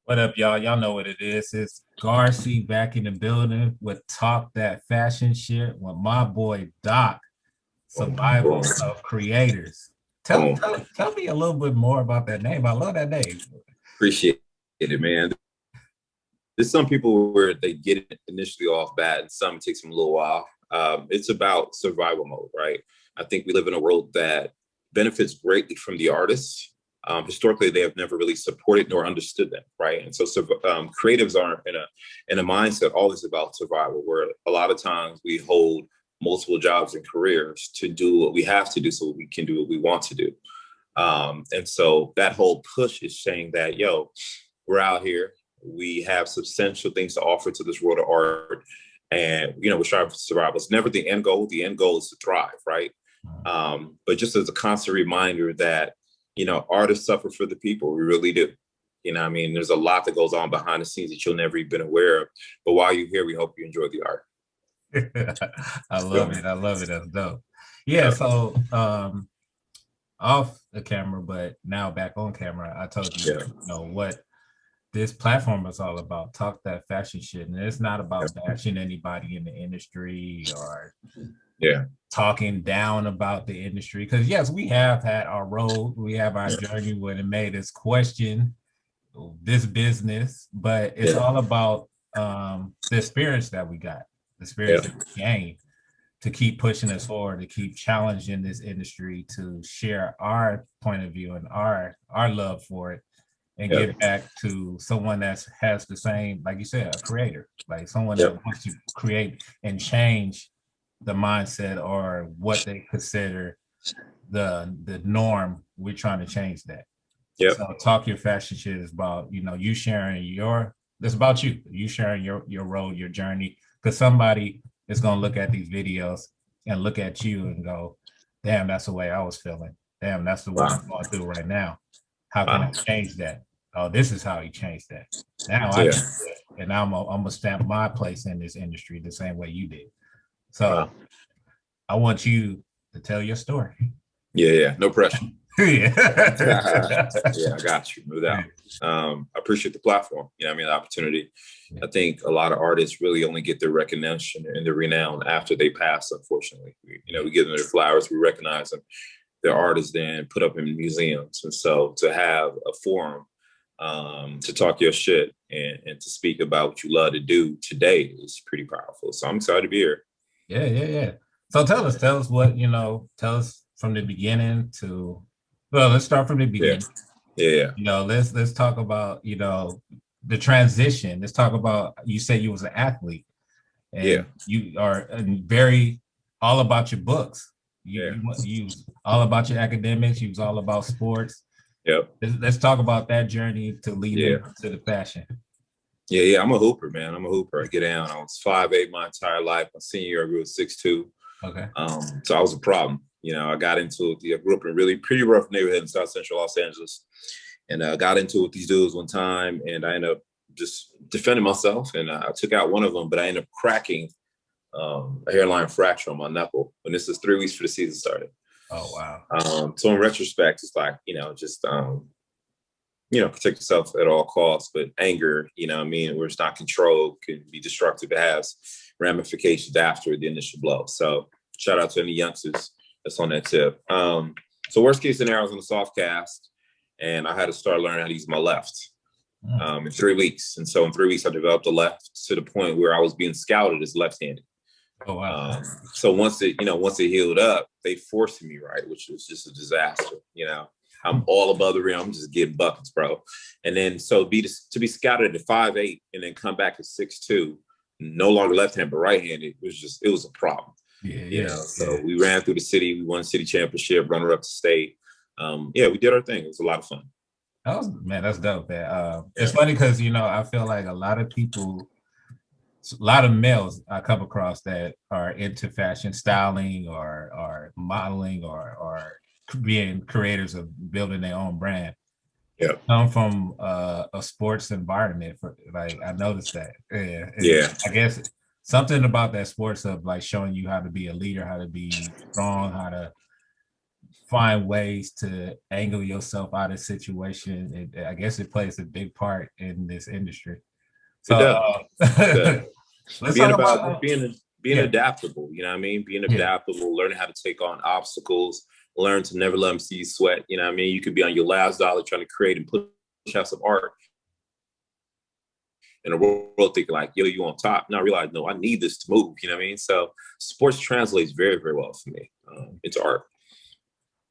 What up, y'all? Y'all know what it is. It's Garcy back in the building with Talk That Fashion Shit with my boy Doc, Boom, boom, Survival of Creators. Tell, boom. tell, tell me a little bit more about that name. I love that name. Appreciate it, man. There's some people where they get it initially off bad, and some it takes them a little while. It's about survival mode, right? I think we live in a world that benefits greatly from the artists. Historically, they have never really supported nor understood them, right? And so, creatives are in a mindset always about survival, where a lot of times we hold multiple jobs and careers to do what we have to do, so we can do what we want to do. And so that whole push is saying that, yo, we're out here. We have substantial things to offer to this world of art. And, we're striving for survival. It's never the end goal. The end goal is to thrive, right? But just as a constant reminder that, artists suffer for the people. We really do. I mean, there's a lot that goes on behind the scenes that you'll never even been aware of. But while you're here, we hope you enjoy the art. I love So, it. I love it. That's dope. Yeah. yeah, So, off the camera, but now back on camera, I told you, yeah, what this platform is all about. Talk that fashion shit, and it's not yeah, about bashing anybody in the industry or yeah, talking down about the industry. Because yes, we have had our road, we have our journey when it made us question this business, but it's yeah, all about the experience that we got, the experience yeah, that we gained to keep pushing us forward, to keep challenging this industry, to share our point of view and our love for it, and yeah, get back to someone that has the same, like you said, a creator, like someone yeah, that wants to create and change the mindset or what they consider the norm. We're trying to change that. yeah, So talk your fashion shit is about, you sharing your, it's about you sharing your road, your journey, because somebody is going to look at these videos and look at you and go, damn, that's the way I was feeling. Damn, that's the what wow, I'm going through right now. How can I wow, change that? Oh, this is how he changed that. Now I yeah, can do it. And I'm gonna stamp my place in this industry the same way you did. wow, So I want you to tell your story. yeah, yeah, no pressure. Yeah. Yeah, I got you, no doubt. I appreciate the platform. I mean, the opportunity. I think a lot of artists really only get their recognition and their renown after they pass. Unfortunately, we give them their flowers, we recognize them. Their art is then put up in museums, and so to have a forum to talk your shit and to speak about what you love to do today is pretty powerful. So I'm excited to be here. Yeah. So tell us what, tell us from the beginning to, well, let's start from the Yeah, beginning. yeah, Let's talk about, the transition. Let's talk about, you said you was an athlete yeah, and you are very all about your books. yeah, You was all about your academics. You was all about sports. yep, Let's talk about that journey to leading yeah. to the fashion. Yeah. I'm a hooper, man. I'm a hooper. I get down. I was 5'8" my entire life. My senior year, I grew to 6'2". Okay. So I was a problem. I got into it. I grew up in a really pretty rough neighborhood in South Central Los Angeles, and I got into it with these dudes one time, and I ended up just defending myself, and I took out one of them, but I ended up cracking a hairline fracture on my knuckle. And this is 3 weeks before the season started. Oh wow. So in retrospect, it's like just protect yourself at all costs. But anger, I mean, where it's not controlled, can be destructive. It has ramifications after the initial blow. So shout out to any youngsters that's on that tip. So worst case scenario, I was in a soft cast, and I had to start learning how to use my left in 3 weeks. And so in 3 weeks, I developed a left to the point where I was being scouted as left-handed. Oh wow. So once it healed up, they forced me right, which was just a disaster. I'm all above the rim. I'm just getting buckets, bro. And then to be scouted at 5'8" and then come back at 6'2", no longer left hand but right handed, it was a problem. So we ran through the city. We won city championship, runner up to state. We did our thing. It was a lot of fun. Man, that's dope, man. Yeah, It's funny because I feel like a lot of people, a lot of males I come across that are into fashion styling or modeling or being creators of building their own brand yeah, come from a sports environment. For like, I noticed that. Yeah, yeah, I guess something about that sports of like showing you how to be a leader, how to be strong, how to find ways to angle yourself out of situation. I guess it plays a big part in this industry. It So does. It does. let's Being talk about about being adaptable, you know what I mean? Being adaptable, learning how to take on obstacles, learn to never let them see you sweat. You know what I mean? You could be on your last dollar trying to create and push out some art in the world thinking like, yo, you on top. Now I realize, no, I need this to move. You know what I mean? So sports translates very, very well for me into art.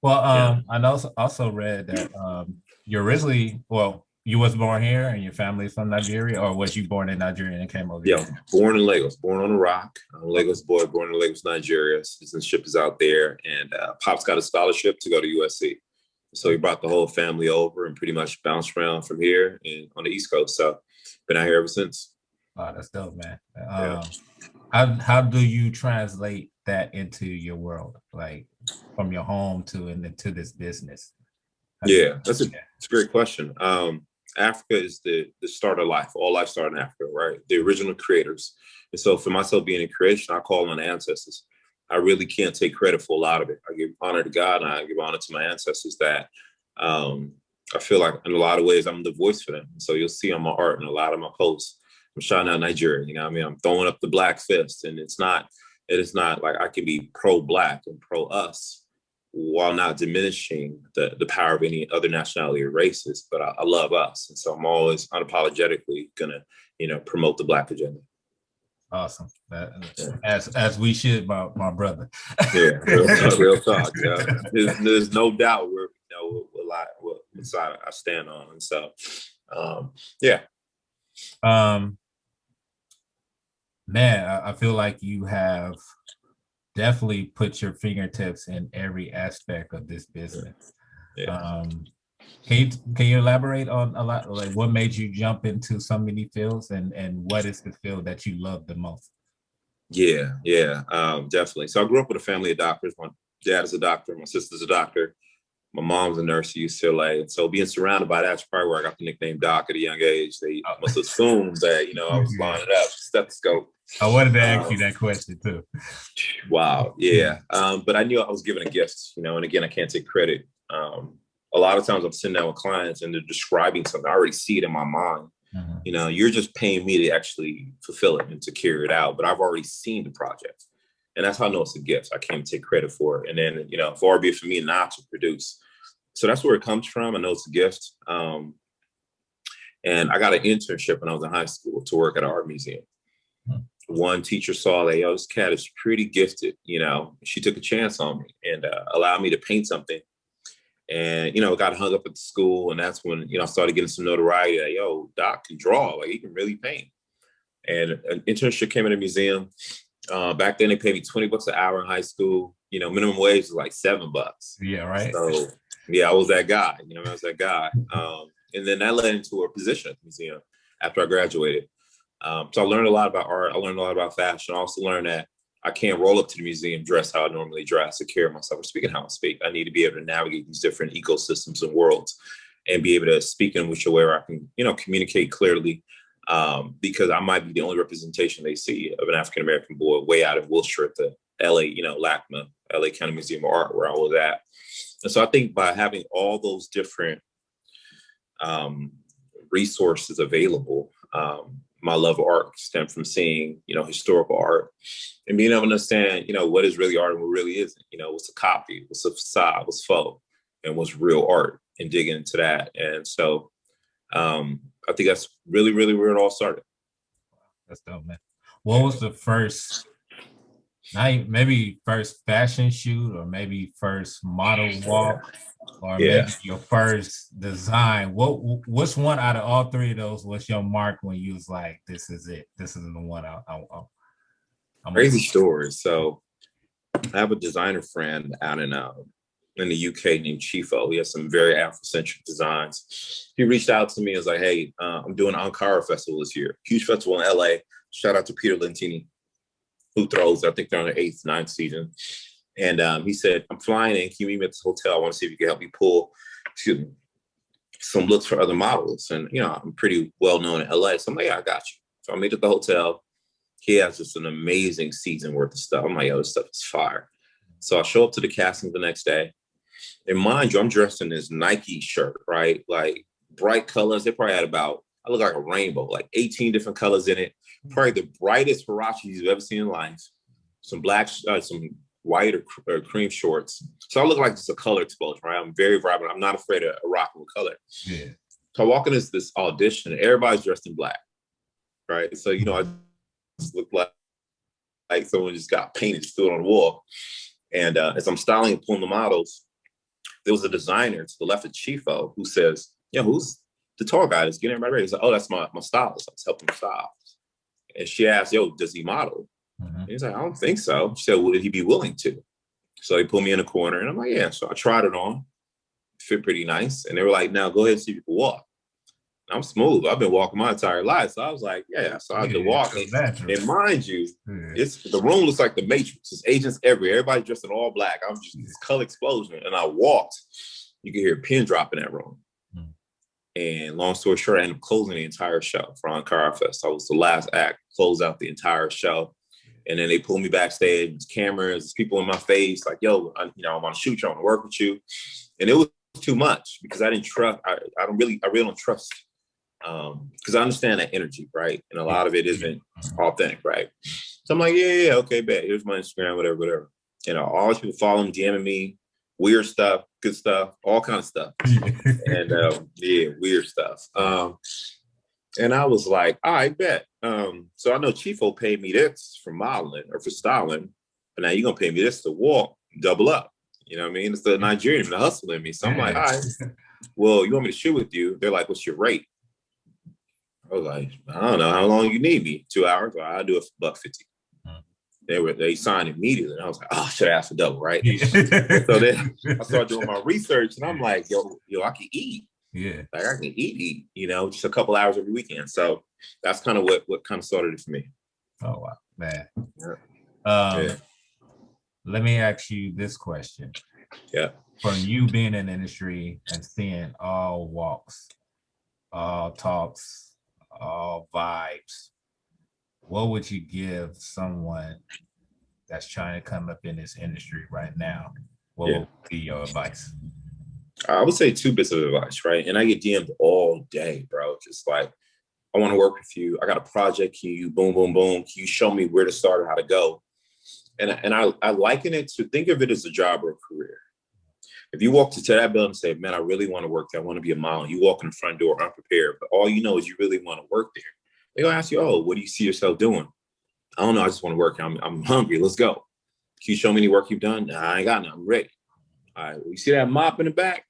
Well, I also read that you're originally, well, you was born here and your family's from Nigeria, or was you born in Nigeria and came over here? Born in Lagos, born on a rock. I'm a Lagos boy, born in Lagos, Nigeria. Citizenship is out there. And Pop's got a scholarship to go to USC. So he brought the whole family over and pretty much bounced around from here and on the East Coast. So been out here ever since. Oh, that's dope, man. How do you translate that into your world, like from your home to into this business? That's a great question. Africa is the start of life. All life started in Africa, right? The original creators. And so for myself being in creation, I call on the ancestors. I really can't take credit for a lot of it. I give honor to God and I give honor to my ancestors that I feel like in a lot of ways I'm the voice for them. So you'll see on my art and a lot of my posts, I'm shouting out Nigeria. You know what I mean? I'm throwing up the black fist, and it is not like I can be pro-black and pro-us while not diminishing the power of any other nationality or races, but I love us. And so I'm always unapologetically gonna, promote the Black agenda. Awesome. As we should, my brother. Yeah, real talk. Yeah. There's no doubt what side I stand on. And so, man, I feel like you have definitely put your fingertips in every aspect of this business. Can you elaborate on a lot, like what made you jump into so many fields, and what is the field that you love the most? Definitely. So I grew up with a family of doctors. My dad is a doctor, my sister's a doctor, my mom's a nurse at UCLA. And so being surrounded by that's probably where I got the nickname Doc at a young age. They must assume that, I was lining up, stethoscope. I wanted to ask you that question too. Wow. Yeah. But I knew I was given a gift, and again, I can't take credit. A lot of times I'm sitting down with clients and they're describing something. I already see it in my mind. Mm-hmm. You're just paying me to actually fulfill it and to carry it out. But I've already seen the project. And that's how I know it's a gift. I can't take credit for it. And then, far be it for me not to produce. So that's where it comes from. I know it's a gift. And I got an internship when I was in high school to work at an art museum. Mm-hmm. One teacher saw that, this cat is pretty gifted. She took a chance on me and allowed me to paint something. And, it got hung up at the school. And that's when, I started getting some notoriety that, Doc can draw, like he can really paint. And an internship came in a museum. Back then they paid me $20 an hour in high school. Minimum wage was like $7. Yeah, right. So I was that guy, I was that guy. And then that led into a position at the museum after I graduated. So I learned a lot about art. I learned a lot about fashion. I also learned that I can't roll up to the museum, dress how I normally dress, or carry myself, or speak how I speak. I need to be able to navigate these different ecosystems and worlds and be able to speak in which way where I can, communicate clearly, because I might be the only representation they see of an African-American boy way out in Wilshire at the LA, LACMA, LA County Museum of Art, where I was at. And so I think by having all those different resources available, my love of art stemmed from seeing, historical art and being able to understand, what is really art and what really isn't, what's a copy, what's a facade, what's faux, and what's real art, and digging into that. And so I think that's really, really where it all started. That's dope, man. What was the first, maybe first fashion shoot, or maybe first model walk, or maybe your first design? What's one out of all three of those was your mark when you was like, this is it, this is the one I'm crazy story. So I have a designer friend out in the UK named Chifo. He has some very Afrocentric designs. He reached out to me and was like, hey, I'm doing Ankara Festival this year. Huge festival in LA. Shout out to Peter Lentini, who throws, I think they're on their 8th, 9th season. And he said, I'm flying in. Can you meet me at this hotel? I want to see if you can help me pull, some looks for other models. And, I'm pretty well known in LA. So I'm like, yeah, I got you. So I meet at the hotel. He has just an amazing season worth of stuff. I'm like, this stuff is fire. So I show up to the casting the next day. And mind you, I'm dressed in this Nike shirt, right? Like bright colors. They probably had about, I look like a rainbow, like 18 different colors in it. Probably the brightest Hirachis you've ever seen in life. Some black, some white or cream shorts. So I look like just a color explosion, right? I'm very vibrant. I'm not afraid of rocking with color. Yeah. So I walk into this audition, and everybody's dressed in black, right? So, you know, I just look like someone just got painted, stood on the wall. And as I'm styling and pulling the models, there was a designer to the left of Chifo who says, yeah, who's the tall guy that's getting everybody ready? He's like, oh, that's my stylist. I was helping him style. And she asked, yo, does he model? And he's like, I don't think so. She said, would he be willing to? So he put me in a corner, and I'm like, yeah. So I tried it on. Fit pretty nice. And they were like, now go ahead and see if you can walk. I'm smooth. I've been walking my entire life. So I was like, yeah. So I had to walk. And mind you, it's the room looks like the Matrix. There's agents everywhere. Everybody dressed in all black. I'm just this color explosion. And I walked. You could hear a pin drop in that room. And long story short, I ended up closing the entire show for Ankara Fest. I was the last act, closed out the entire show. And then they pulled me backstage, there's cameras, there's people in my face, like, yo, I want to shoot you, I want to work with you. And it was too much because I didn't trust, I really don't trust. Because I understand that energy, right? And a lot of it isn't authentic, right? So I'm like, yeah, okay, bet. Here's my Instagram, whatever. You know, all these people following, DMing me, weird stuff, good stuff, all kind of stuff. And weird stuff. And I was like, I bet. So I know Chifo paid me this for modeling or for styling, but now you're gonna pay me this to walk, double up. You know what I mean? It's the Nigerian, the hustle in me. So I'm like, all right, well, you want me to shoot with you? They're like, what's your rate? I was like, I don't know, how long you need me? 2 hours? Well, I'll do it for $150. They signed immediately. And I was like, oh, I should ask for double, right? So then I started doing my research, and I'm like, yo, I can eat. Yeah, like I can eat, just a couple hours every weekend. So that's kind of what kind of started it for me. Oh wow, man. Yeah. Let me ask you this question. Yeah. From you being in the industry and seeing all walks, all talks, all vibes, what would you give someone that's trying to come up in this industry right now? What would be your advice? I would say 2 bits of advice, right? And I get DM'd all day, bro. Just like, I want to work with you. I got a project. Can you boom, boom, boom? Can you show me where to start or how to go? And I liken it to, think of it as a job or a career. If you walk to that building and say, man, I really want to work there. I want to be a model. You walk in the front door unprepared, but all you know is you really want to work there. They're going to ask you, oh, what do you see yourself doing? I don't know. I just want to work. I'm hungry. Let's go. Can you show me any work you've done? Nah, I ain't got none. I'm ready. All right. Well, you see that mop in the back?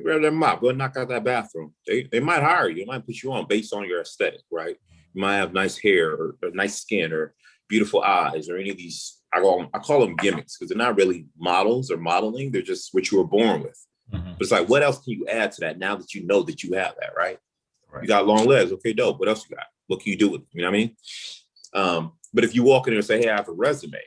Grab that mop, go knock out that bathroom. They might hire you. They might put you on based on your aesthetic, right? You might have nice hair or nice skin or beautiful eyes or any of these. I call them gimmicks because they're not really models or modeling. They're just what you were born with. But it's like, what else can you add to that now that you know that you have that, right? You got long legs. Okay, dope. What else you got? What can you do with them? You know what I mean? But if you walk in there and say, hey, I have a resume.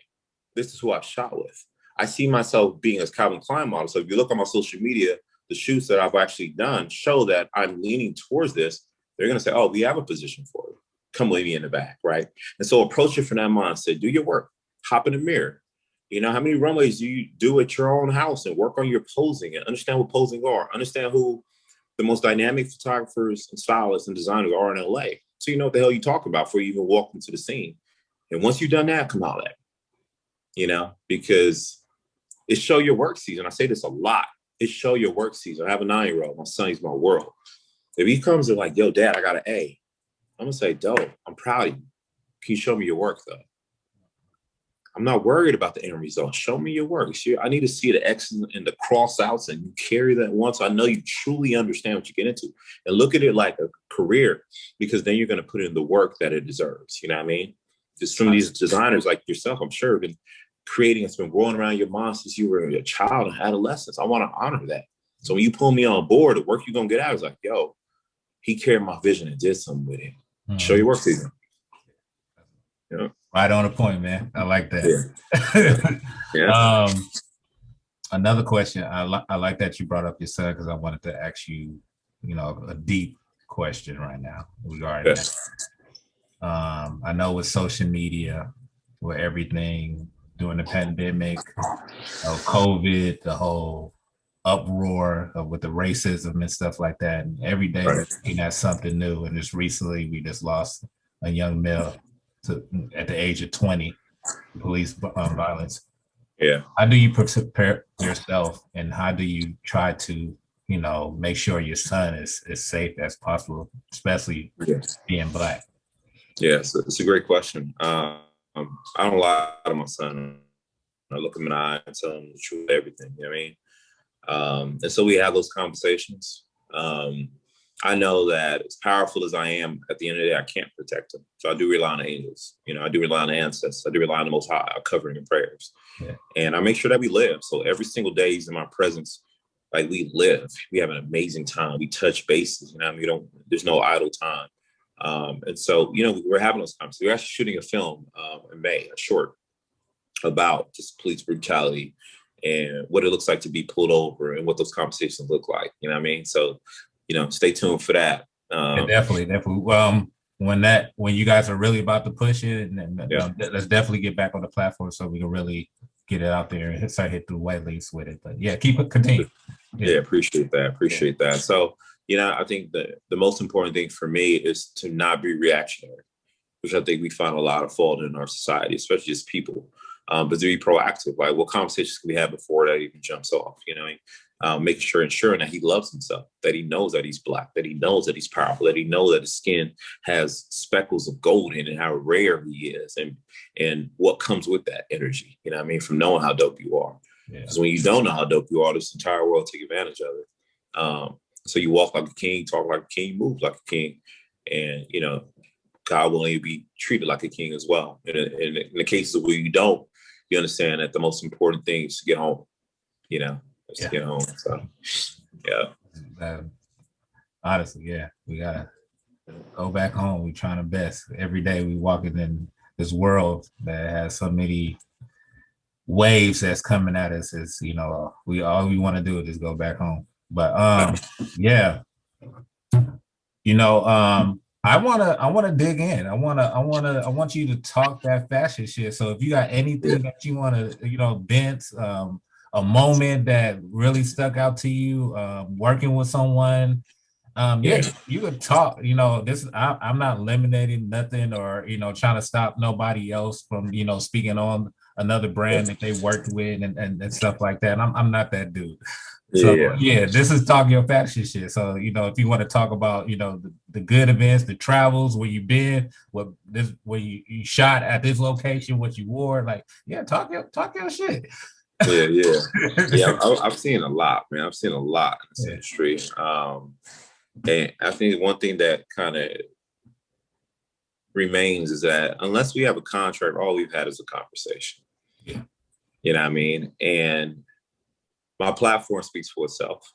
This is who I've shot with. I see myself being a Calvin Klein model. So if you look on my social media, the shoots that I've actually done show that I'm leaning towards this. They're going to say, oh, we have a position for you. Come with me in the back, right? And so approach it from that mindset. Do your work. Hop in the mirror. You know, how many runways do you do at your own house and work on your posing and understand what posing are? Understand who the most dynamic photographers and stylists and designers are in LA. So you know what the hell you're talking about before you even walk into the scene. And once you've done that, come out at it, because it's show your work season. I say this a lot. It's show your work season. I have a 9-year-old. My son, he's my world. If he comes and like, yo, dad, I got an A. I'm going to say, dope, I'm proud of you. Can you show me your work, though? I'm not worried about the end result. Show me your work. I need to see the X's and the cross outs, and you carry that once. I know you truly understand what you get into. And look at it like a career, because then you're going to put in the work that it deserves. You know what I mean? Just some of these designers like yourself, I'm sure, have been creating, it's been growing around your mind since you were a child and adolescence. I want to honor that. So when you pull me on board, the work you're going to get out is like, yo, he carried my vision and did something with it. Show your work season. Yeah. Right on the point, man. I like that. Yeah. Another question. I like that you brought up your son, because I wanted to ask you, a deep question right now regarding that. I know with social media, with everything during the pandemic, COVID, the whole uproar with the racism and stuff like that. And every day we're Right. looking at something new. And just recently, we just lost a young male at the age of 20, police violence. Yeah. How do you prepare yourself, and how do you try to, make sure your son is as safe as possible, especially being Black? Yeah, so it's a great question. I don't lie to my son. I look him in the eye and tell him the truth, everything. You know what I mean? And so we have those conversations. I know that as powerful as I am, at the end of the day, I can't protect him. So I do rely on angels. I do rely on the ancestors. I do rely on the Most High, our covering and prayers. Yeah. And I make sure that we live. So every single day he's in my presence, like we live. We have an amazing time. We touch bases. There's no idle time. And so, we're having those conversations. We're actually shooting a film in May, a short, about just police brutality and what it looks like to be pulled over and what those conversations look like. You know what I mean? So, stay tuned for that. Yeah, definitely. When you guys are really about to push it, and let's definitely get back on the platform so we can really get it out there and start hitting the white links with it. But yeah, continue. Yeah, appreciate that. So, I think the most important thing for me is to not be reactionary, which I think we find a lot of fault in our society, especially as people. But to be proactive, like what conversations can we have before that even jumps off, making sure, ensuring that he loves himself, that he knows that he's Black, that he knows that he's powerful, that he knows that his skin has speckles of gold in it, and how rare he is, and what comes with that energy, from knowing how dope you are. Because when you don't know how dope you are, this entire world take advantage of it. So you walk like a king, talk like a king, move like a king, and, God will only be treated like a king as well. And in the cases where you don't, you understand that the most important thing is to get home, to get home. So, yeah. Honestly, yeah, we gotta go back home. We trying our best. Every day we walking in this world that has so many waves that's coming at us. Is all we want to do is go back home. But yeah, I wanna dig in. I want you to talk that fashion shit. So if you got anything that you want to, Vince, a moment that really stuck out to you, working with someone, you could talk. I'm not eliminating nothing or trying to stop nobody else from speaking on another brand that they worked with and stuff like that. I'm not that dude. So this is talking your fashion shit. So if you want to talk about the good events, the travels, where you've been, where you shot at this location, what you wore, talk your shit. Yeah. I've seen a lot, man. I've seen a lot in this industry. And I think one thing that kind of remains is that unless we have a contract, all we've had is a conversation. Yeah. You know what I mean? And my platform speaks for itself.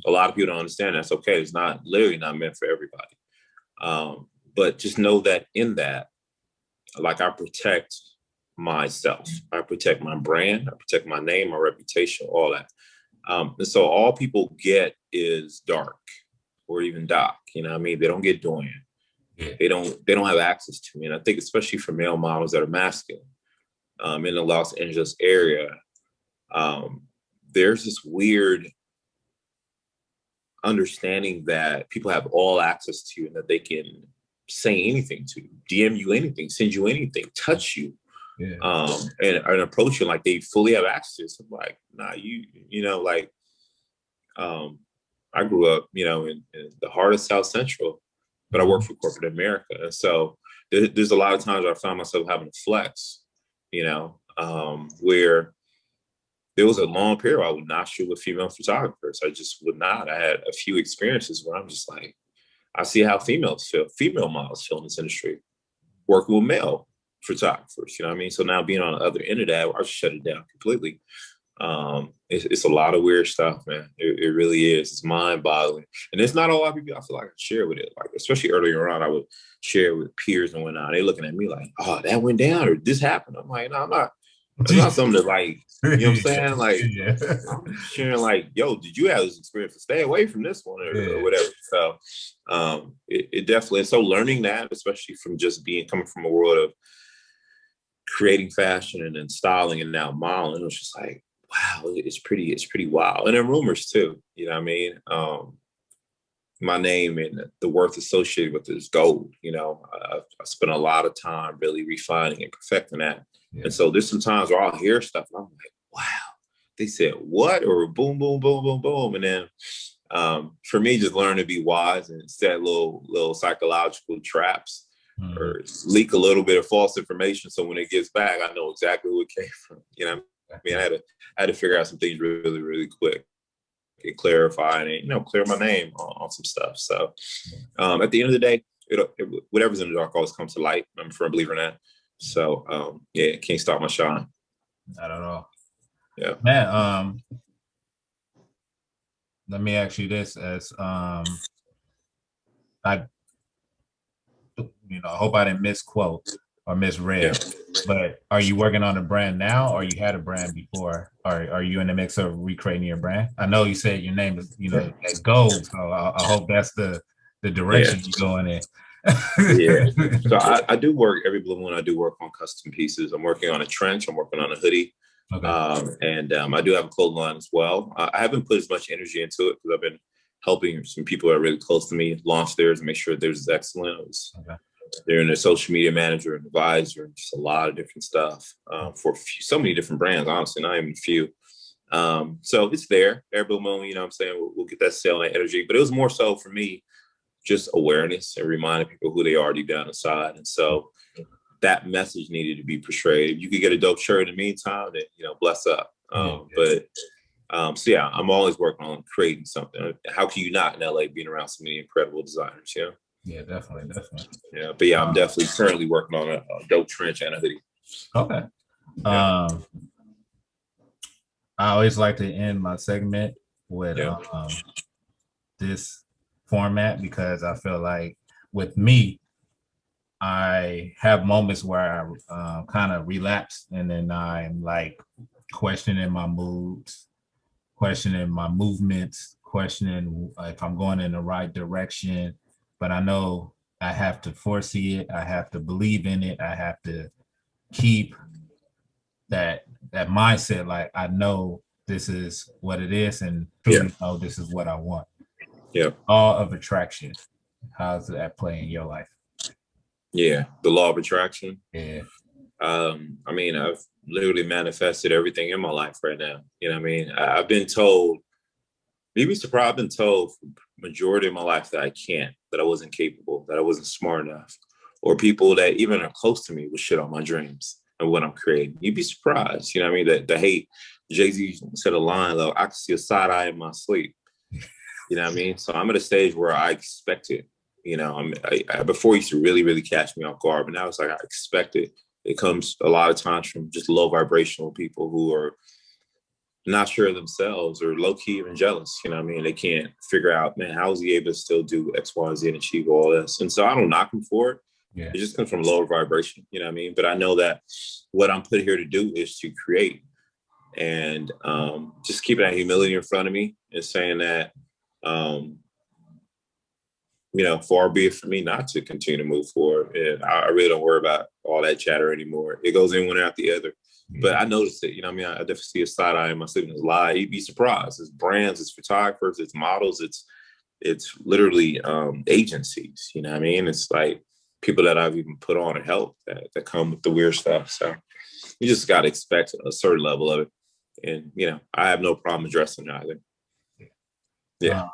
A lot of people don't understand that's okay. It's literally not meant for everybody. But just know that in that, like, I protect myself. I protect my brand. I protect my name, my reputation, all that. And so all people get is dark or even Doc. You know what I mean? They don't get Doyin. Yeah. They don't have access to me. And I think especially for male models that are masculine in the Los Angeles area, there's this weird understanding that people have all access to you and that they can say anything to you, DM you anything, send you anything, touch you, and approach you like they fully have access. I'm like, nah, I grew up, in the heart of South Central, but I work for corporate America. And so there's a lot of times where I found myself having to flex, where there was a long period where I would not shoot with female photographers. I just would not. I had a few experiences where I'm just like, I see how female models feel in this industry, working with male photographers, you know what I mean? So now being on the other end of that, I shut it down completely. It's a lot of weird stuff, man. It really is. It's mind-boggling. And it's not a lot of people I feel like I share with it. Like, especially earlier on, I would share with peers and whatnot. They're looking at me like, oh, that went down or this happened. I'm like, no, I'm not. It's not something that, like, you know what I'm saying? Like, I'm sharing like, yo, did you have this experience? Stay away from this one or whatever. So it definitely, and so learning that, especially from just coming from a world of creating fashion and then styling and now modeling, it was just like, wow, it's pretty wild. And then rumors too, you know what I mean? My name and the worth associated with it is gold. You know, I spent a lot of time really refining and perfecting that. Yeah. And so there's some times where I'll hear stuff and I'm like, wow, they said what? Or boom, boom, boom, boom, boom. And then for me, just learn to be wise and set little psychological traps or leak a little bit of false information. So when it gets back, I know exactly who it came from. You know, I mean, I had to figure out some things really, really quick and clarify and, you know, clear my name on some stuff. So at the end of the day, whatever's in the dark always comes to light. I'm a firm believer in that. So yeah, can't stop my shine. Not at all. Yeah. Man, let me ask you this as I hope I didn't misquote or misread, but are you working on a brand now or you had a brand before? Or are you in the mix of recreating your brand? I know you said your name is, at Gold, so I hope that's the direction you're going in. Yeah. So I do work every blue moon. I do work on custom pieces. I'm working on a trench. I'm working on a hoodie. Okay. And I do have a clothing line as well. I haven't put as much energy into it because I've been helping some people that are really close to me launch theirs and make sure theirs is excellent. They're in a social media manager and advisor and just a lot of different stuff for so many different brands, honestly, not even a few. So it's there. Every blue moon, you know what I'm saying? We'll get that sale and that energy. But it was more so for me, just awareness and reminding people who they are deep down inside. And so that message needed to be portrayed. If you could get a dope shirt in the meantime, then, bless up. So yeah, I'm always working on creating something. How can you not in LA being around so many incredible designers, Yeah, definitely. Yeah, but yeah, I'm definitely currently working on a dope trench and a hoodie. Okay. Yeah. I always like to end my segment with this format because I feel like with me, I have moments where I kind of relapse and then I'm like questioning my moods, questioning my movements, questioning if I'm going in the right direction. But I know I have to foresee it. I have to believe in it. I have to keep that mindset. Like I know this is what it is and truly know this is what I want. Yeah. Law of attraction. How does that play in your life? Yeah. The law of attraction. Yeah. I mean, I've literally manifested everything in my life right now. You know what I mean? I've been told, maybe surprised, I've been told for the majority of my life that I can't, that I wasn't capable, that I wasn't smart enough, or people that even are close to me would shit on my dreams and what I'm creating. You'd be surprised, you know what I mean? The hate. Jay-Z said a line, though, I can see a side eye in my sleep. You know what I mean? So I'm at a stage where I expect it. I before used to really, really catch me off guard, but now it's like I expect it. It comes a lot of times from just low vibrational people who are not sure of themselves or low key even jealous. You know what I mean? They can't figure out, man, how is he able to still do X, Y, Z and achieve all this? And so I don't knock him for it. Yeah. It just comes from lower vibration. You know what I mean? But I know that what I'm put here to do is to create and just keeping that humility in front of me and saying that, far be it for me not to continue to move forward. And I really don't worry about all that chatter anymore. It goes in one after the other. But I noticed it, I definitely see a side eye in my sleep. It's lie. You'd be surprised. It's brands, it's photographers, it's models, it's literally agencies. You know what I mean? It's like people that I've even put on to help that come with the weird stuff. So you just got to expect a certain level of it. And, I have no problem addressing it either. Yeah.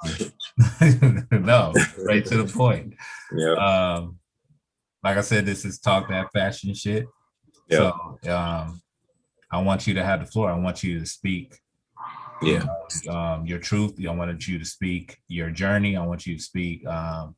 No, right to the point. Yeah. Like I said, this is Talk That Fashion Shit. Yeah. So I want you to have the floor. I want you to speak your truth. I want you to speak your journey. I want you to speak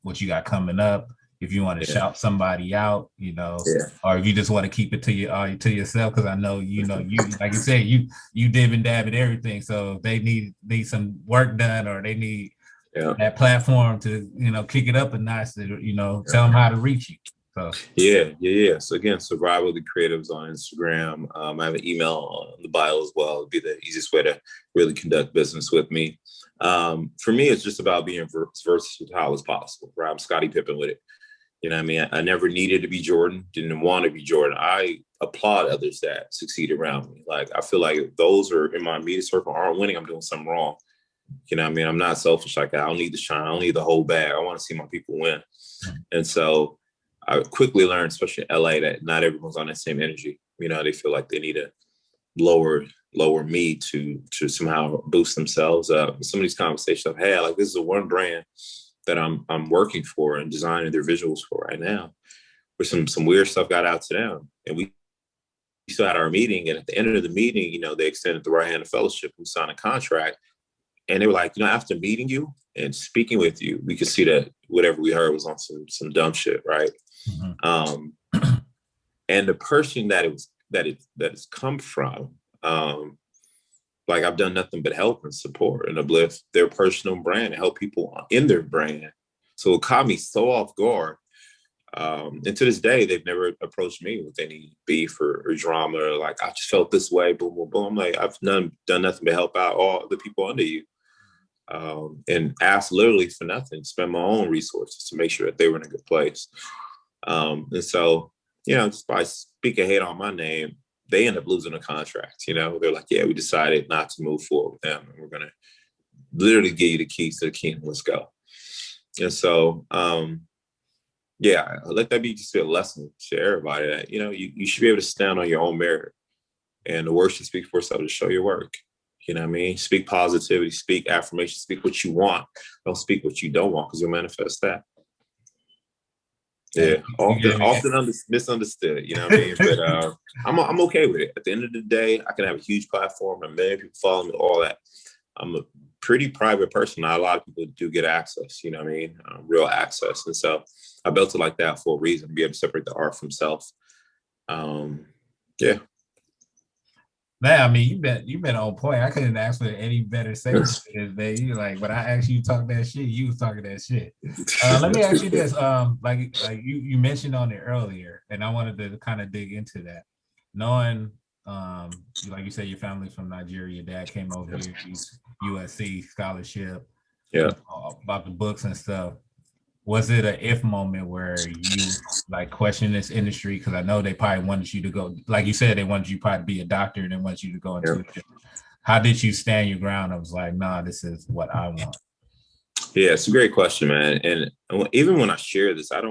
what you got coming up. If you want to shout somebody out, or if you just want to keep it to yourself, because I know you like you said, you dib and dab at everything. So if they need some work done, or they need that platform to kick it up a notch, to tell them how to reach you. So yeah. So again, Survival the Creatives on Instagram. I have an email on the bio as well. It'd be the easiest way to really conduct business with me. For me, it's just about being as versatile as possible. Right? I'm Scottie Pippen with it. You know what I mean? I never needed to be Jordan, didn't want to be Jordan. I applaud others that succeed around me. Like, I feel like if those are in my immediate circle aren't winning, I'm doing something wrong. You know what I mean? I'm not selfish like that. I don't need the shine. I don't need the whole bag. I want to see my people win. And so I quickly learned, especially in LA, that not everyone's on that same energy. You know, they feel like they need to lower me to somehow boost themselves up. Some of these conversations I've had, like, this is a one brand that I'm working for and designing their visuals for right now, where some weird stuff got out to them. And we still had our meeting. And at the end of the meeting, you know, they extended the right hand of fellowship. We signed a contract. And they were like, you know, after meeting you and speaking with you, we could see that whatever we heard was on some dumb shit, right? Mm-hmm. And the person that it's come from, like, I've done nothing but help and support and uplift their personal brand and help people in their brand. So it caught me so off guard. And to this day, they've never approached me with any beef or drama, or like, I just felt this way, boom, boom, boom. I'm like, I've done nothing but help out all the people under you. And asked literally for nothing, spend my own resources to make sure that they were in a good place. And so, you know, just by speaking hate on my name, they end up losing a contract. You know, they're like, yeah, we decided not to move forward with them. And we're going to literally give you the keys to the kingdom. Let's go. And so, yeah, let that be just a lesson to everybody that, you know, you should be able to stand on your own merit, and the work should speak for itself to show your work. You know what I mean? Speak positivity, speak affirmation, speak what you want. Don't speak what you don't want, because you'll manifest that. Yeah, often misunderstood, you know what I mean? But I'm okay with it. At the end of the day, I can have a huge platform and many people follow me, all that. I'm a pretty private person. Not a lot of people do get access, you know what I mean? Real access. And so I built it like that for a reason, to be able to separate the art from self. Yeah. Man, I mean, you've been on point. I couldn't ask for any better segment this day. You like, when I asked you to talk that shit, you was talking that shit. Let me ask you this. Like you mentioned on it earlier, and I wanted to kind of dig into that. Knowing, like you said, your family's from Nigeria, your dad came over here, USC scholarship, yeah, about the books and stuff. Was it a if moment where you like question this industry? Because I know they probably wanted you to go, like you said, they wanted you probably to be a doctor, and they wanted you to go into it. How did you stand your ground? I was like, nah, this is what I want. Yeah, it's a great question, man. And even when I share this, I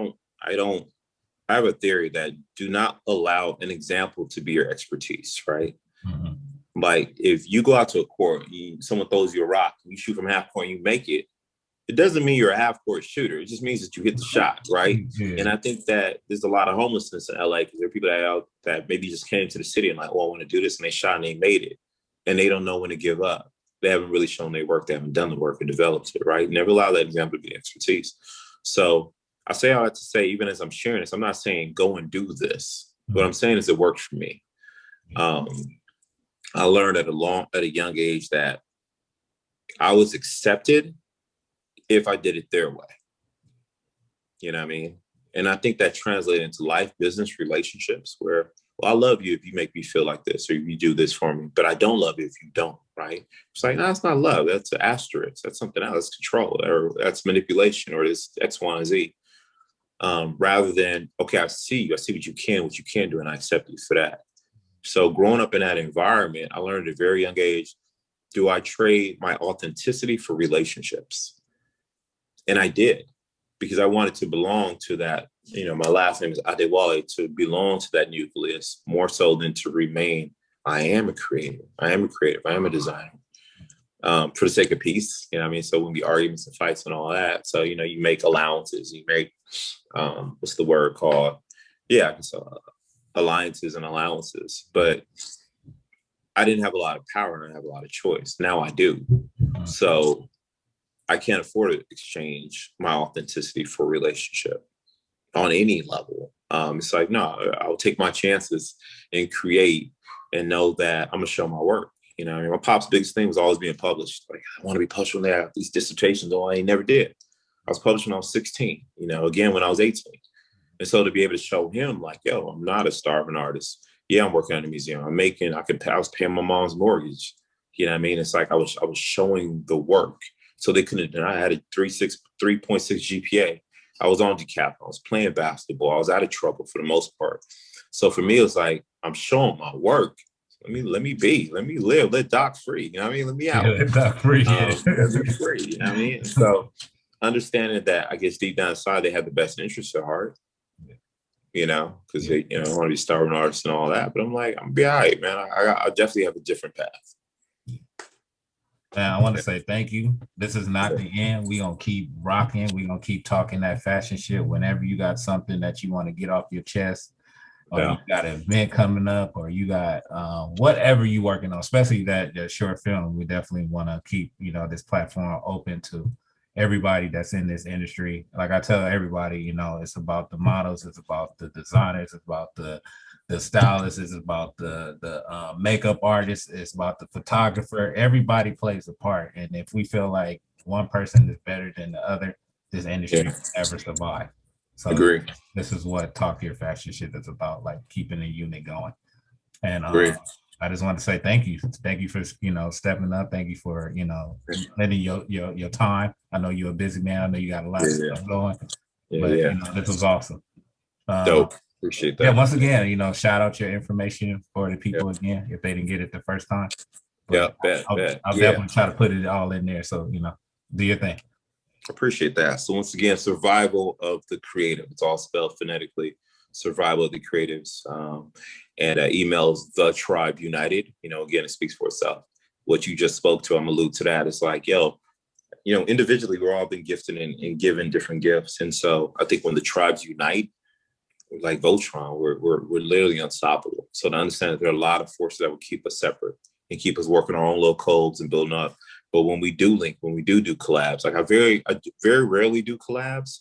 have a theory that do not allow an example to be your expertise, right? Mm-hmm. Like, if you go out to a court, someone throws you a rock, you shoot from half court, you make it. It doesn't mean you're a half-court shooter. It just means that you hit the shot, right? Yeah. And I think that there's a lot of homelessness in LA, because there are people that maybe just came to the city and like, oh, I want to do this, and they shot and they made it, and they don't know when to give up. They haven't really shown their work. They haven't done the work or developed it, right? Never allow that example to be expertise. So I say all that to say, even as I'm sharing this, I'm not saying go and do this. Mm-hmm. What I'm saying is it works for me. I learned at a young age that I was accepted if I did it their way. You know what I mean? And I think that translated into life, business, relationships, where, well, I love you if you make me feel like this, or if you do this for me, but I don't love you if you don't, right? It's like, no, it's not love. That's an asterisk. That's something else. That's control, or that's manipulation, or this X, Y, and Z. Rather than, okay, I see you. I see what you can do, and I accept you for that. So growing up in that environment, I learned at a very young age, do I trade my authenticity for relationships? And I did, because I wanted to belong to that. You know, my last name is Adewole, to belong to that nucleus more so than to remain. I am a creative. I am a designer. For the sake of peace, you know what I mean? So when we arguments and fights and all that, so, you know, you make allowances, you make, what's the word called? Yeah, alliances and allowances. But I didn't have a lot of power, and I have a lot of choice. Now I do. So I can't afford to exchange my authenticity for a relationship on any level. It's like, no, I'll take my chances and create and know that I'm gonna show my work. You know, I mean, my pop's biggest thing was always being published. Like, I want to be published when they have these dissertations. Oh, I never did. I was published when I was 16, you know, again, when I was 18. And so to be able to show him like, yo, I'm not a starving artist. Yeah, I'm working at a museum. I was paying my mom's mortgage. You know what I mean? It's like I was showing the work. So they couldn't deny. I had a 3.6 GPA. I was on decathlon. I was playing basketball. I was out of trouble for the most part. So for me, it was like, I'm showing my work. Let me live, let Doc free. You know what I mean? Let me out. Yeah, Doc free. Let me free. You know what I mean? So understanding that, I guess deep down inside, they have the best interests at heart. You know, because they, you know, want to be starving artists and all that. But I'm like, I'm gonna be all right, man. I definitely have a different path. Man, I want to say thank you. This is not the end. We're going to keep rocking. We're going to keep talking that fashion shit whenever you got something that you want to get off your chest, or you got an event coming up, or you got whatever you working on, especially that short film. We definitely want to keep, you know, this platform open to everybody that's in this industry. Like I tell everybody, you know, it's about the models, it's about the designers, it's about the stylists, it's about the makeup artists, it's about the photographer. Everybody plays a part, and if we feel like one person is better than the other, this industry will never survive. So agree. This is what Talk Your Fashion shit is about, like keeping the unit going. And I just want to say thank you for, you know, stepping up. Thank you for, you know, lending your time. I know you're a busy man. I know you got a lot of stuff going, but you know, this was awesome. Dope. Appreciate that. Yeah, once again, you know, shout out your information for the people again if they didn't get it the first time. But I'll definitely try to put it all in there. So, you know, do your thing. Appreciate that. So once again, survival of the creative. It's all spelled phonetically. Survival of the creatives. And emails the tribe united. You know, again, it speaks for itself. What you just spoke to, I'm allude to that. It's like, yo, you know, individually, we're all been gifted and given different gifts. And so I think when the tribes unite, like Voltron, we're literally unstoppable. So to understand that there are a lot of forces that will keep us separate and keep us working our own little codes and building up. But when we do link, when we do collabs, like I very rarely do collabs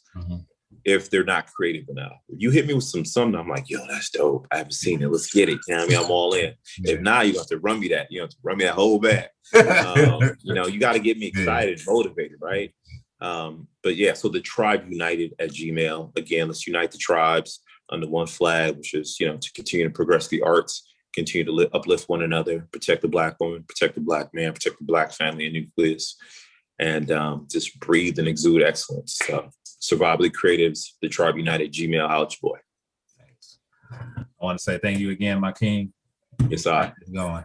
if they're not creative enough. If you hit me with something, I'm like, yo, that's dope. I haven't seen it. Let's get it. You know what I mean? I'm all in. If not, you have to run me that. You have to run me that whole bag. You know, you got to get me excited and motivated, right? But yeah, so the tribe united at Gmail. Again, let's unite the tribes under one flag, which is, you know, to continue to progress the arts, continue to uplift one another, protect the Black woman, protect the Black man, protect the Black family and nucleus, and just breathe and exude excellence. So, Survivally Creatives, the Tribe United, Gmail, out your boy. Thanks. I want to say thank you again, my king. Yes, I. Going.